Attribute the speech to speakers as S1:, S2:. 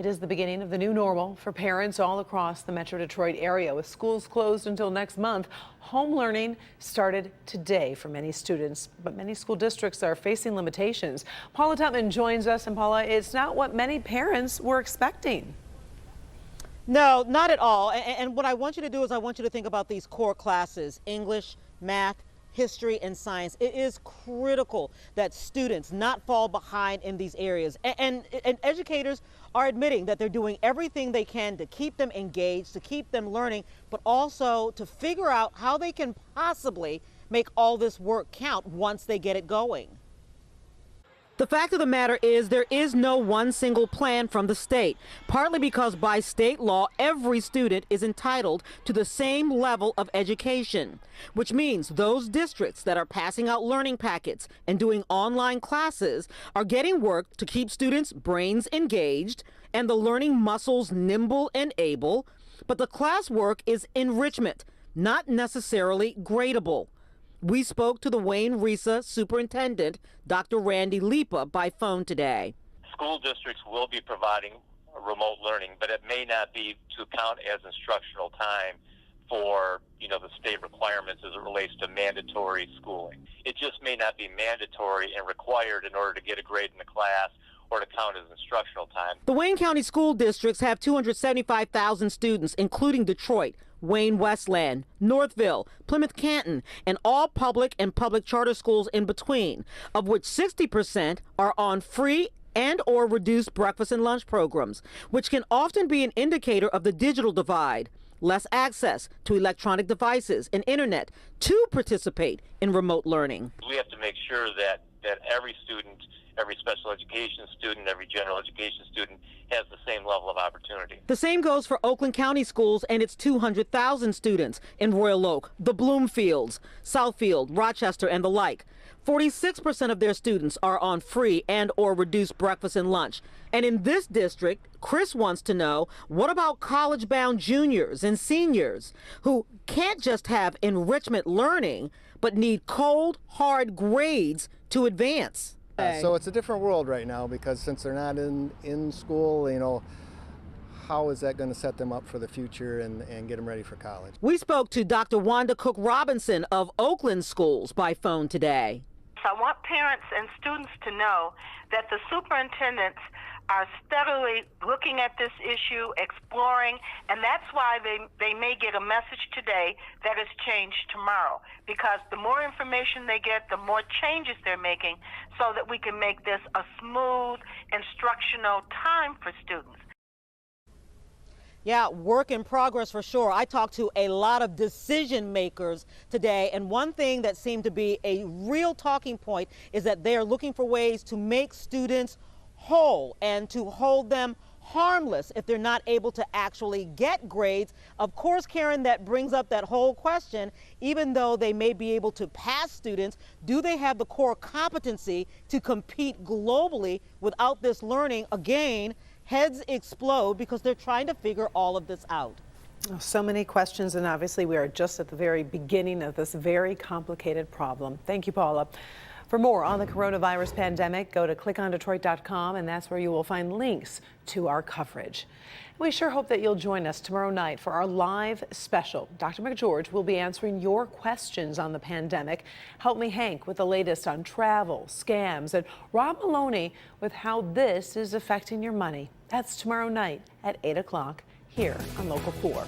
S1: It is the beginning of the new normal for parents all across the Metro Detroit area. With schools closed until next month, home learning started today for many students, but many school districts are facing limitations. Paula Tutman joins us, and Paula, it's not what many parents were expecting.
S2: No, not at all. And what I want you to do is I want you to think about these core classes: English, math, history, and science. It is critical that students not fall behind in these areas. And educators are admitting that they're doing everything they can to keep them engaged, to keep them learning, but also to figure out how they can possibly make all this work count once they get it going. The fact of the matter is there is no one single plan from the state, partly because by state law, every student is entitled to the same level of education, which means those districts that are passing out learning packets and doing online classes are getting work to keep students' brains engaged and the learning muscles nimble and able, but the classwork is enrichment, not necessarily gradable. We spoke to the Wayne Risa superintendent, Dr. Randy Lipa, by phone today.
S3: School districts will be providing remote learning, but it may not be to count as instructional time for, the state requirements as it relates to mandatory schooling. It just may not be mandatory and required in order to get a grade in the class or to count as instructional time.
S2: The Wayne County school districts have 275,000 students, including Detroit, Wayne Westland, Northville, Plymouth Canton, and all public and public charter schools in between, of which 60% are on free and or reduced breakfast and lunch programs, which can often be an indicator of the digital divide, less access to electronic devices and internet to participate in remote learning.
S3: We have to make sure that every student, every special education student, every general education student has the same level of opportunity.
S2: The same goes for Oakland County Schools and its 200,000 students in Royal Oak, the Bloomfields, Southfield, Rochester, and the like. 46% of their students are on free and or reduced breakfast and lunch. And in this district, Chris wants to know, what about college-bound juniors and seniors who can't just have enrichment learning, but need cold, hard grades to advance?
S4: So it's a different world right now, because since they're not in school, how is that going to set them up for the future and get them ready for college?
S2: We spoke to Dr. Wanda Cook Robinson of Oakland Schools by phone today.
S5: So I want parents and students to know that the superintendents are steadily looking at this issue, exploring, and that's why they may get a message today that is changed tomorrow, because the more information they get, the more changes they're making, so that we can make this a smooth instructional time for students.
S2: Yeah, work in progress for sure. I talked to a lot of decision makers today, and one thing that seemed to be a real talking point is that they're looking for ways to make students whole and to hold them harmless if they're not able to actually get grades. Of course, Karen, that brings up that whole question. Even though they may be able to pass students, do they have the core competency to compete globally without this learning? Again, heads explode because they're trying to figure all of this out.
S1: So many questions, and obviously we are just at the very beginning of this very complicated problem. Thank you, Paula. For more on the coronavirus pandemic, go to clickondetroit.com, and that's where you will find links to our coverage. We sure hope that you'll join us tomorrow night for our live special. Dr. McGeorge will be answering your questions on the pandemic. Help Me Hank with the latest on travel, scams, and Rob Maloney with how this is affecting your money. That's tomorrow night at 8 o'clock here on Local 4.